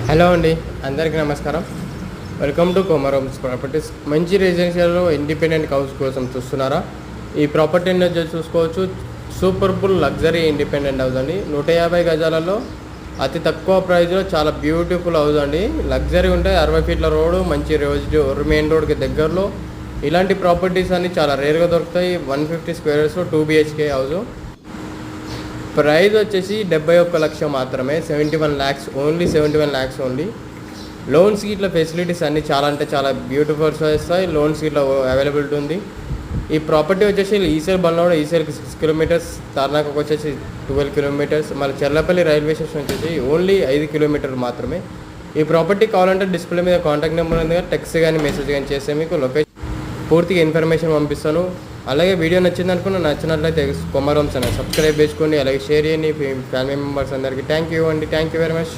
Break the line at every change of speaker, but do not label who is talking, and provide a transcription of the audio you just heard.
Hello అండి, అందరికీ నమస్కారం. వెల్కమ్ టు కొమరోమ్స్ ప్రాపర్టీస్. మంచి రెసిడెన్షియల్లో ఇండిపెండెంట్ హౌస్ కోసం చూస్తున్నారా? ఈ ప్రాపర్టీ అనేది చూసుకోవచ్చు. సూపర్ఫుల్ లగ్జరీ ఇండిపెండెంట్ హౌస్ అండి. 150 గజాలలో అతి తక్కువ ప్రైస్లో చాలా బ్యూటిఫుల్ హౌస్ అండి. లగ్జరీ ఉంటాయి. 60 ఫీట్ల రోడ్డు, మంచి మెయిన్ రోడ్కి దగ్గరలో. ఇలాంటి ప్రాపర్టీస్ అన్ని చాలా రేర్గా దొరుకుతాయి. 150 square yards 2 BHK house. Price వచ్చేసి 71 లక్ష మాత్రమే. 71 lakhs ఓన్లీ. 71 lakhs only. లోన్స్కి ఇట్లా ఫెసిలిటీస్ అన్నీ చాలా అంటే చాలా బ్యూటిఫుల్స్ వస్తాయి. లోన్స్కి ఇట్లా అవైలబిలిటీ ఉంది. ఈ ప్రాపర్టీ వచ్చేసి ఈసీఎల్ బండ్లవాడ, ఈసీఎల్కి 6 kilometers, తార్నాకకు వచ్చేసి 12 kilometers, మళ్ళీ చెర్లపల్లి రైల్వే స్టేషన్ వచ్చేసి ఓన్లీ 5 kilometers మాత్రమే. ఈ ప్రాపర్టీ కావాలంటే డిస్ప్లే మీద కాంటాక్ట్ నెంబర్ ఉంది, టెక్స్ట్ కానీ మెసేజ్ కానీ చేస్తే మీకు లొకేషన్ పూర్తిగా ఇన్ఫర్మేషన్ పంపిస్తాను. అలాగే వీడియో నచ్చినట్లయితే కొమరోమ్స్ అని సబ్స్క్రైబ్ చేసుకోండి. అలాగే షేర్ చేయండి ఫ్యామిలీ మెంబర్స్ అందరికీ. థ్యాంక్ యూ అండి. Thank you very much.